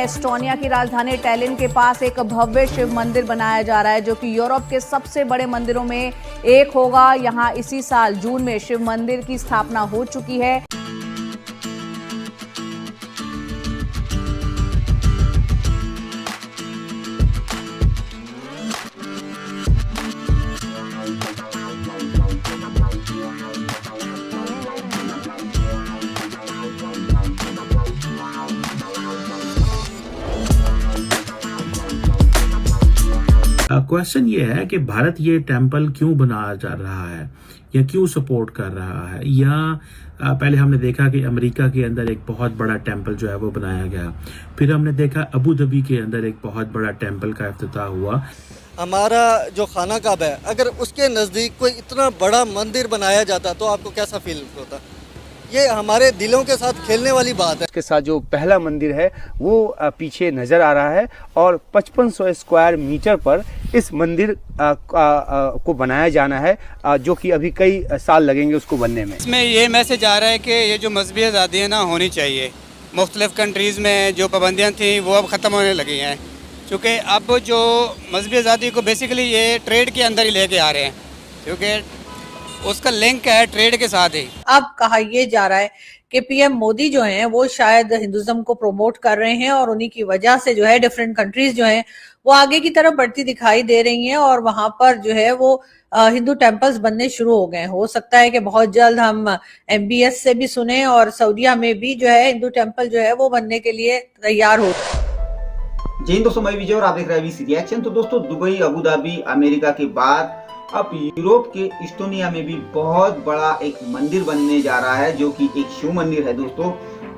है। एस्टोनिया की राजधानी टैलिन के पास एक भव्य शिव मंदिर बनाया जा रहा है जो कि यूरोप के सबसे बड़े मंदिरों में एक होगा। यहां इसी साल जून में शिव मंदिर की स्थापना हो चुकी है। क्वेश्चन ये है कि भारत ये टेम्पल क्यों बना जा रहा है या क्यों सपोर्ट कर रहा है, या पहले हमने देखा कि अमेरिका के अंदर एक बहुत बड़ा टेम्पल जो है वो बनाया गया, फिर हमने देखा अबू धाबी के अंदर एक बहुत बड़ा टेम्पल का इफ्तिताह हुआ। हमारा जो खाना काबा है, अगर उसके नज़दीक कोई इतना बड़ा मंदिर बनाया जाता तो आपको कैसा फील होता? ये हमारे दिलों के साथ खेलने वाली बात है। इसके साथ जो पहला मंदिर है वो पीछे नज़र आ रहा है और 5500 स्क्वायर मीटर पर इस मंदिर को बनाया जाना है, जो कि अभी कई साल लगेंगे उसको बनने में। इसमें ये मैसेज आ रहा है कि ये जो मजहबी आज़ादी है ना होनी चाहिए। मुख्तलिफ कंट्रीज़ में जो पाबंदियाँ थी वो अब ख़त्म होने लगी हैं, क्योंकि अब जो मजहबी आज़ादी को बेसिकली ये ट्रेड के अंदर ही लेके आ रहे हैं, क्योंकि उसका लिंक है ट्रेड के साथ ही। अब कहा यह जा रहा है कि पीएम मोदी जो हैं वो शायद हिंदुज्म को प्रमोट कर रहे हैं और उन्हीं की वजह से जो है डिफरेंट कंट्रीज जो हैं वो आगे की तरफ बढ़ती दिखाई दे रही हैं और वहां पर जो है वो हिंदू टेम्पल्स बनने शुरू हो गए। हो सकता है कि बहुत जल्द हम MBS से भी सुने और सऊदीया में भी जो है हिंदू टेम्पल जो है वो बनने के लिए तैयार हो। जय हिंद दोस्तों, मैं विजय और आप देख रहे हैं VC रिएक्शन। तो दोस्तों, दुबई, अबू धाबी, अमेरिका के बाद अब यूरोप के इस्टोनिया में भी बहुत बड़ा एक मंदिर बनने जा रहा है, जो कि एक शिव मंदिर है दोस्तों।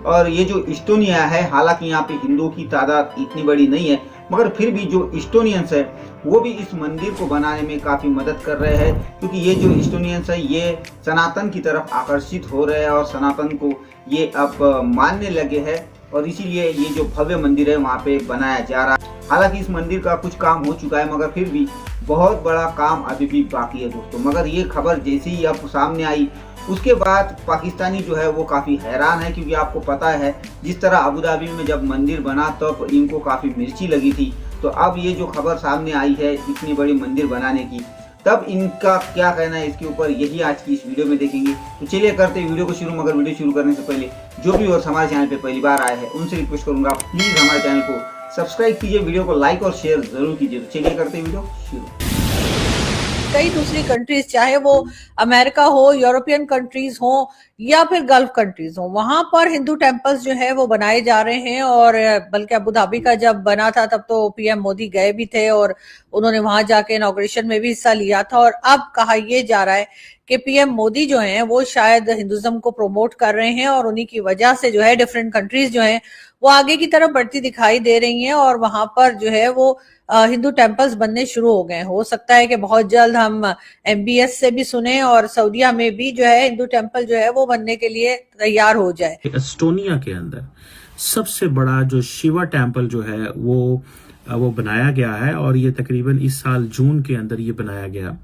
और ये जो इस्टोनिया है, हालांकि यहाँ पे हिंदुओं की तादाद इतनी बड़ी नहीं है, मगर फिर भी जो इस्टोनियंस है वो भी इस मंदिर को बनाने में काफी मदद कर रहे हैं, क्योंकि ये जो इस्टोनियंस है ये सनातन की तरफ आकर्षित हो रहे हैं और सनातन को ये अब मानने लगे हैं, और इसीलिए ये जो भव्य मंदिर है वहाँ पे बनाया जा रहा है। हालांकि इस मंदिर का कुछ काम हो चुका है, मगर फिर भी बहुत बड़ा काम अभी भी बाकी है दोस्तों। मगर ये खबर जैसे ही अब सामने आई उसके बाद पाकिस्तानी जो है वो काफ़ी हैरान है, क्योंकि आपको पता है जिस तरह अबू धाबी में जब मंदिर बना तब इनको काफ़ी मिर्ची लगी थी, तो अब ये जो खबर सामने आई है इतनी बड़ी मंदिर बनाने की, तब इनका क्या कहना है इसके ऊपर, यही आज की इस वीडियो में देखेंगे। तो चलिए करते हैं वीडियो को शुरू। मगर वीडियो शुरू करने से पहले जो भी और हमारे चैनल पे पहली बार आए हैं उनसे रिक्वेस्ट करूंगा, प्लीज़ हमारे चैनल को सब्सक्राइब कीजिए, वीडियो को लाइक और शेयर जरूर कीजिए। तो चलिए करते हैं वीडियो शुरू। कई दूसरी कंट्रीज, चाहे वो अमेरिका हो, यूरोपियन कंट्रीज हो या फिर गल्फ कंट्रीज हो, वहां पर हिंदू टेम्पल्स जो है वो बनाए जा रहे हैं। और बल्कि अबू धाबी का जब बना था तब तो पीएम मोदी गए भी थे और उन्होंने वहां जाके इनॉग्रेशन में भी हिस्सा लिया था। और अब कहा यह जा रहा है कि पीएम मोदी जो हैं वो शायद हिंदुज्म को प्रमोट कर रहे हैं और उन्हीं की वजह से जो है डिफरेंट कंट्रीज जो हैं वो आगे की तरफ बढ़ती दिखाई दे रही हैं और वहां पर जो है वो हिंदू टेम्पल्स बनने शुरू हो गए। हो सकता है कि बहुत जल्द हम MBS से भी सुने और सऊदीया में भी जो है हिंदू टेम्पल जो है वो बनने के लिए तैयार हो जाए। एस्टोनिया के अंदर सबसे बड़ा जो शिवा टेम्पल जो है वो बनाया गया है और ये तकरीबन इस साल जून के अंदर ये बनाया गया।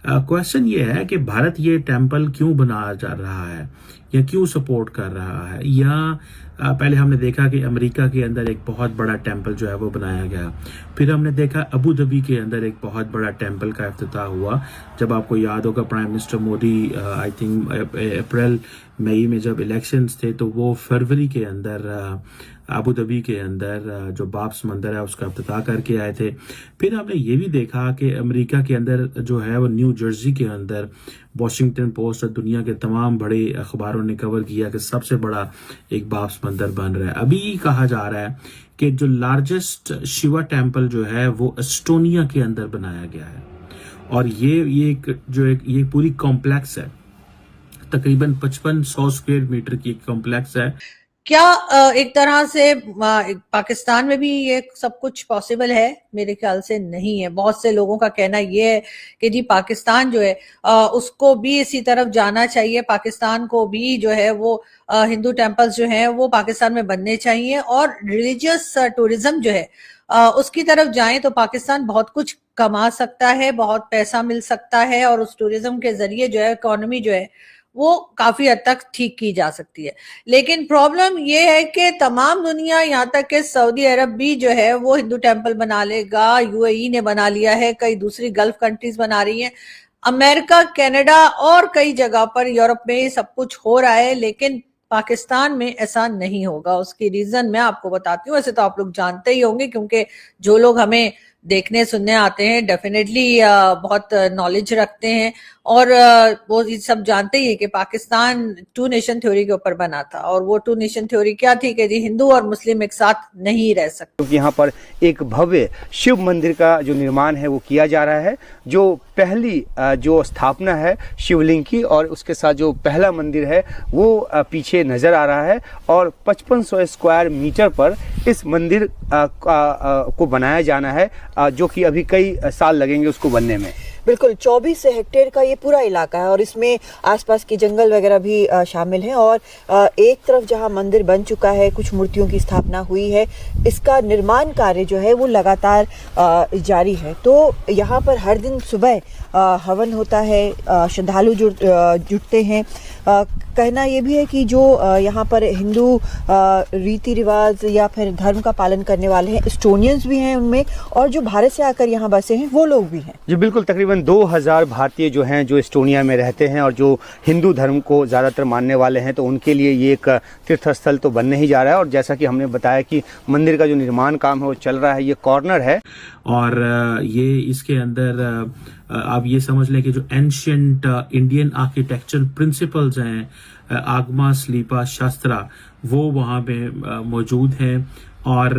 क्वेश्चन ये है कि भारत ये टेम्पल क्यों बना जा रहा है या क्यों सपोर्ट कर रहा है, या पहले हमने देखा कि अमेरिका के अंदर एक बहुत बड़ा टेम्पल जो है वो बनाया गया, फिर हमने देखा अबू धाबी के अंदर एक बहुत बड़ा टेम्पल का इफ्तिताह हुआ। जब आपको याद होगा prime minister Modi I think अप्रैल मई में जब इलेक्शंस थे तो वो फरवरी के अंदर अबू धाबी के अंदर जो बाब्स मंदिर है उसका इफ्तिताह करके आए थे। फिर हमने ये भी देखा कि अमेरिका के अंदर जो है वो न्यू जर्सी के अंदर वॉशिंगटन पोस्ट और दुनिया के तमाम बड़े अखबारों ने कवर किया कि सबसे बड़ा एक बाब्स मंदिर बन रहा है। अभी कहा जा रहा है कि जो लार्जेस्ट शिवा टेम्पल जो है वो एस्टोनिया के अंदर बनाया गया है और ये पूरी कॉम्प्लेक्स है, तकरीबन 5500 स्क्वायर मीटर की एक कॉम्प्लेक्स है। क्या एक तरह से पाकिस्तान में भी ये सब कुछ पॉसिबल है? मेरे ख्याल से नहीं है। बहुत से लोगों का कहना ये है कि जी पाकिस्तान जो है उसको भी इसी तरफ जाना चाहिए, पाकिस्तान को भी जो है वो हिंदू टेम्पल्स जो है वो पाकिस्तान में बनने चाहिए और रिलीजियस टूरिज्म जो है उसकी तरफ जाएं तो पाकिस्तान बहुत कुछ कमा सकता है, बहुत पैसा मिल सकता है और उस टूरिज्म के जरिए जो है इकोनॉमी जो है वो काफी हद तक ठीक की जा सकती है। लेकिन प्रॉब्लम ये है कि तमाम दुनिया, यहाँ तक कि सऊदी अरब भी जो है वो हिंदू टेम्पल बना लेगा, यूएई ने बना लिया है, कई दूसरी गल्फ कंट्रीज बना रही हैं, अमेरिका, कनाडा और कई जगह पर यूरोप में सब कुछ हो रहा है, लेकिन पाकिस्तान में ऐसा नहीं होगा। उसकी रीजन मैं आपको बताती हूँ। वैसे तो आप लोग जानते ही होंगे, क्योंकि जो लोग हमें देखने सुनने आते हैं डेफिनेटली बहुत नॉलेज रखते हैं, और वो ये सब जानते ही है कि पाकिस्तान टू नेशन थ्योरी के ऊपर बना था। और वो टू नेशन थ्योरी क्या थी कि जी हिंदू और मुस्लिम एक साथ नहीं रह सकते। क्योंकि यहाँ पर एक भव्य शिव मंदिर का जो निर्माण है वो किया जा रहा है, जो पहली जो स्थापना है शिवलिंग की, और उसके साथ जो पहला मंदिर है वो पीछे नज़र आ रहा है। और 5500 स्क्वायर मीटर पर इस मंदिर को बनाया जाना है, जो कि अभी कई साल लगेंगे उसको बनने में। बिल्कुल 24 हेक्टेयर का ये पूरा इलाका है और इसमें आसपास के जंगल वगैरह भी शामिल हैं। और एक तरफ जहां मंदिर बन चुका है, कुछ मूर्तियों की स्थापना हुई है, इसका निर्माण कार्य जो है वो लगातार जारी है। तो यहाँ पर हर दिन सुबह हवन होता है, श्रद्धालु जुटते हैं। कहना ये भी है कि जो यहाँ पर हिंदू रीति रिवाज या फिर धर्म का पालन करने वाले हैं, एस्टोनियंस भी हैं उनमें, और जो भारत से आकर यहाँ बसे हैं वो लोग भी हैं। जी बिल्कुल, तकरीबन 2000 भारतीय जो हैं जो एस्टोनिया में रहते हैं और जो हिंदू धर्म को ज़्यादातर मानने वाले हैं, तो उनके लिए ये एक तीर्थ स्थल तो बनने ही जा रहा है। और जैसा कि हमने बताया कि मंदिर का जो निर्माण काम है वो चल रहा है, ये कॉर्नर है। और ये इसके अंदर आप ये समझ लें कि जो एंशियंट इंडियन आर्किटेक्चरल प्रिंसिपल्स हैं, आगमा, स्लीपा, शास्त्रा, वो वहाँ पे मौजूद हैं। और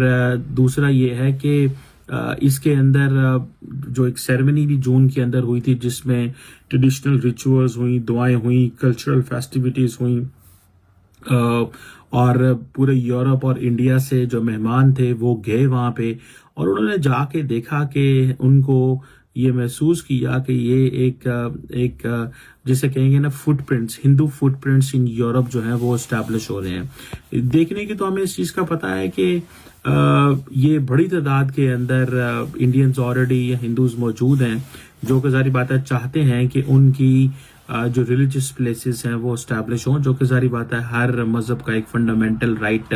दूसरा ये है कि इसके अंदर जो एक सेरेमनी भी जून के अंदर हुई थी, जिसमें ट्रेडिशनल रिचुअल्स हुई, दुआएं हुई, कल्चरल फेस्टिविटीज हुई, और पूरे यूरोप और इंडिया से जो मेहमान थे वो गए वहाँ पे, और उन्होंने जाके देखा कि उनको ये महसूस किया कि ये एक जिसे कहेंगे ना footprints, Hindu footprints in Europe जो है वो एस्टैब्लिश हो रहे हैं। देखने की तो हमें इस चीज का पता है कि ये बड़ी तादाद के अंदर इंडियंस ऑलरेडी या हिंदूज मौजूद हैं, जो कि जारी बात है चाहते हैं कि उनकी जो रिलीजियस प्लेसेस हैं वो एस्टैब्लिश हों, जो कि जारी बात है हर मजहब का एक फंडामेंटल राइट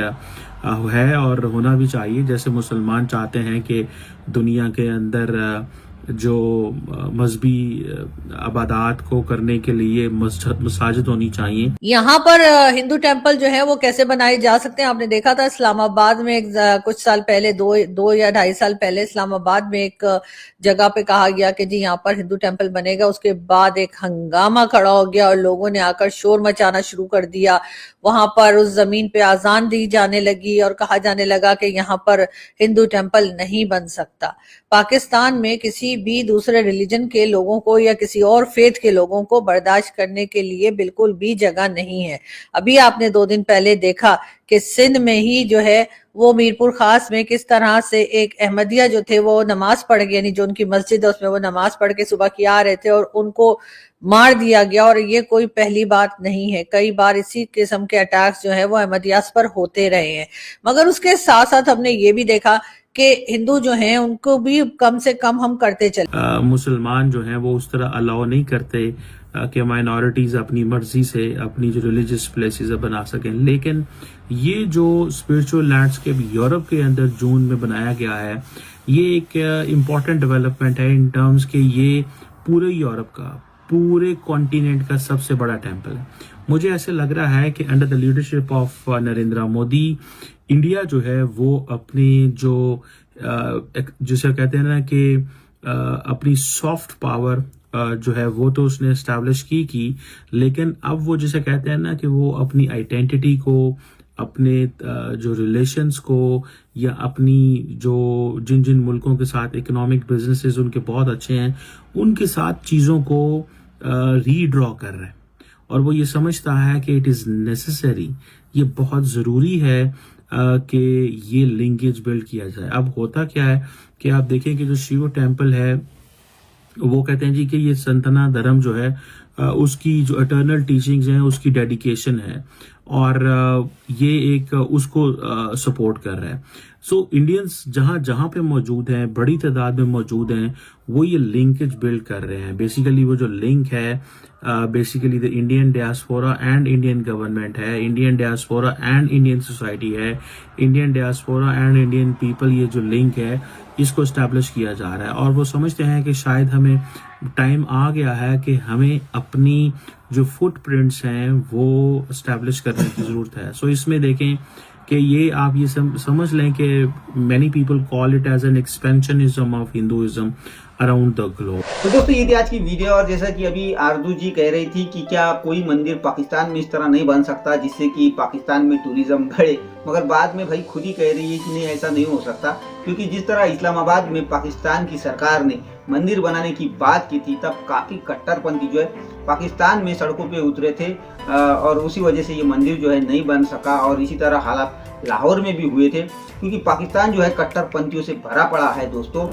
है और होना भी चाहिए। जैसे मुसलमान चाहते हैं कि दुनिया के अंदर जो मजहबी इबादत को करने के लिए मसाजिद होनी चाहिए। यहाँ पर हिंदू टेम्पल जो है वो कैसे बनाए जा सकते हैं, आपने देखा था इस्लामाबाद में कुछ साल पहले, दो या 2.5 साल पहले इस्लामाबाद में एक जगह पे कहा गया कि जी यहाँ पर हिंदू टेम्पल बनेगा। उसके बाद एक हंगामा खड़ा हो गया और लोगों ने आकर शोर मचाना शुरू कर दिया। वहां पर उस जमीन पे आजान दी जाने लगी और कहा जाने लगा कि यहाँ पर हिंदू टेम्पल नहीं बन सकता। पाकिस्तान में किसी भी दूसरे रिलीजन के लोगों को या किसी और फेथ के लोगों को बर्दाश्त करने के लिए बिल्कुल भी जगह नहीं है। अभी आपने 2 दिन पहले देखा कि सिंध में ही जो है वो मीरपुर खास में किस तरह से एक अहमदिया जो थे वो नमाज पढ़ गए, यानी जो उनकी मस्जिद है उसमें वो नमाज पढ़ के सुबह की आ रहे थे और उनको मार दिया गया। और ये कोई पहली बात नहीं है, कई बार इसी किस्म के अटैक्स जो है वो अहमदियास पर होते रहे हैं। मगर उसके साथ साथ हमने ये भी देखा कि हिंदू जो हैं उनको भी कम से कम हम करते चले। मुसलमान जो हैं वो उस तरह अलाउ नहीं करते कि माइनॉरिटीज अपनी मर्जी से अपनी जो रिलीजियस प्लेसेस बना सकें। लेकिन ये जो स्पिरिचुअल लैंडस्केप यूरोप के अंदर जून में बनाया गया है, ये एक इम्पॉर्टेंट डेवलपमेंट है इन टर्म्स के ये पूरे यूरोप का, पूरे कॉन्टिनेंट का सबसे बड़ा टेम्पल है। मुझे ऐसे लग रहा है कि under the leadership of Narendra Modi, India जो है वो अपनी जो जिसे कहते हैं ना कि अपनी सॉफ्ट पावर जो है वो तो उसने एस्टैब्लिश की, लेकिन अब वो जिसे कहते हैं ना कि वो अपनी आइडेंटिटी को, अपने जो रिलेशंस को, या अपनी जो जिन जिन मुल्कों के साथ इकोनॉमिक बिजनेसेस उनके बहुत अच्छे हैं, उनके साथ चीज़ों को रीड्रॉ कर रहे हैं। और वो ये समझता है कि इट इज़ नेसेसरी, ये बहुत ज़रूरी है कि ये लिंकेज बिल्ड किया जाए। अब होता क्या है कि आप देखें कि जो शिव टेम्पल है वो कहते हैं जी कि ये सनातन धर्म जो है उसकी जो इटर्नल टीचिंग्स हैं, उसकी डेडिकेशन है, और ये एक उसको सपोर्ट कर रहा है। सो इंडियंस जहां जहां पे मौजूद हैं, बड़ी तादाद में मौजूद हैं, वो ये लिंकेज बिल्ड कर रहे हैं। बेसिकली वो जो लिंक है, basically the Indian diaspora and Indian government है, Indian diaspora and Indian society है, Indian diaspora and Indian people, ये जो लिंक है इसको एस्टैब्लिश किया जा रहा है। और वो समझते हैं कि शायद हमें टाइम आ गया है कि हमें अपनी जो फुटप्रिंट्स हैं वो एस्टैब्लिश करने की जरूरत है। सो इसमें देखें कि ये आप ये समझ लें कि many people call it as an expansionism of Hinduism around the globe. तो दोस्तों ये थी आज की वीडियो, और जैसा कि अभी आरजू जी कह रही थी कि क्या कोई मंदिर पाकिस्तान में इस तरह नहीं बन सकता जिससे कि पाकिस्तान में टूरिज्म बढ़े, मगर बाद में भाई खुद ही कह रही है कि नहीं, ऐसा नहीं हो सकता, क्योंकि जिस तरह इस्लामाबाद में पाकिस्तान की सरकार ने मंदिर बनाने की बात की थी, तब काफी कट्टरपंथी जो है पाकिस्तान में सड़कों पे उतरे थे, और उसी वजह से ये मंदिर जो है नहीं बन सका। और इसी तरह हालात लाहौर में भी हुए थे, क्योंकि पाकिस्तान जो है कट्टरपंथियों से भरा पड़ा है दोस्तों,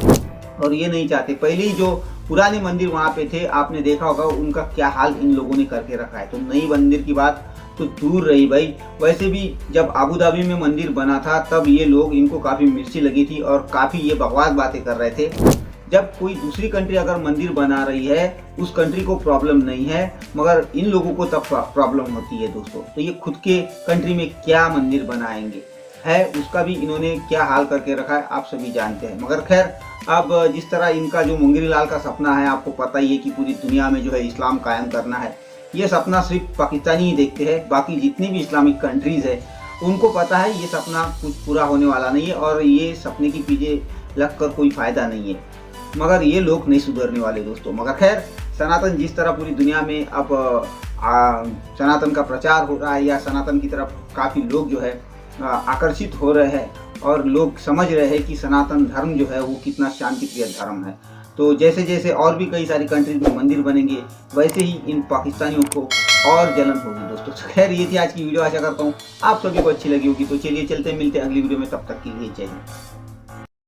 और ये नहीं चाहते। पहले ही जो पुराने मंदिर वहाँ पे थे, आपने देखा होगा उनका क्या हाल इन लोगों ने करके रखा है। तो नई मंदिर की बात तो दूर रही भाई। वैसे भी जब आबू धाबी में मंदिर बना था, तब ये लोग, इनको काफ़ी मिर्ची लगी थी और काफ़ी ये बकवास बातें कर रहे थे। जब कोई दूसरी कंट्री अगर मंदिर बना रही है, उस कंट्री को प्रॉब्लम नहीं है, मगर इन लोगों को तब प्रॉब्लम होती है दोस्तों। तो ये खुद के कंट्री में क्या मंदिर बनाएंगे है, उसका भी इन्होंने क्या हाल करके रखा है आप सभी जानते हैं। मगर खैर, अब जिस तरह इनका जो मुंगेरी लाल का सपना है, आपको पता ही है कि पूरी दुनिया में जो है इस्लाम कायम करना है। ये सपना सिर्फ पाकिस्तानी ही देखते हैं, बाकी जितनी भी इस्लामिक कंट्रीज है उनको पता है ये सपना कुछ पूरा होने वाला नहीं है, और ये सपने के पीछे लगकर कोई फायदा नहीं है। मगर ये लोग नहीं सुधरने वाले दोस्तों। मगर खैर, सनातन जिस तरह पूरी दुनिया में अब सनातन का प्रचार हो रहा है, या सनातन की तरफ काफ़ी लोग जो है आकर्षित हो रहे हैं, और लोग समझ रहे हैं कि सनातन धर्म जो है वो कितना शांति प्रिय धर्म है। तो जैसे जैसे और भी कई सारी कंट्रीज में मंदिर बनेंगे, वैसे ही इन पाकिस्तानियों को और जलन होगी दोस्तों। तो खैर, ये थी आज की वीडियो, आशा करता हूँ आप सभी को अच्छी लगी होगी। तो चलिए चलते मिलते अगली वीडियो में, तब तक के लिए जय हिंद।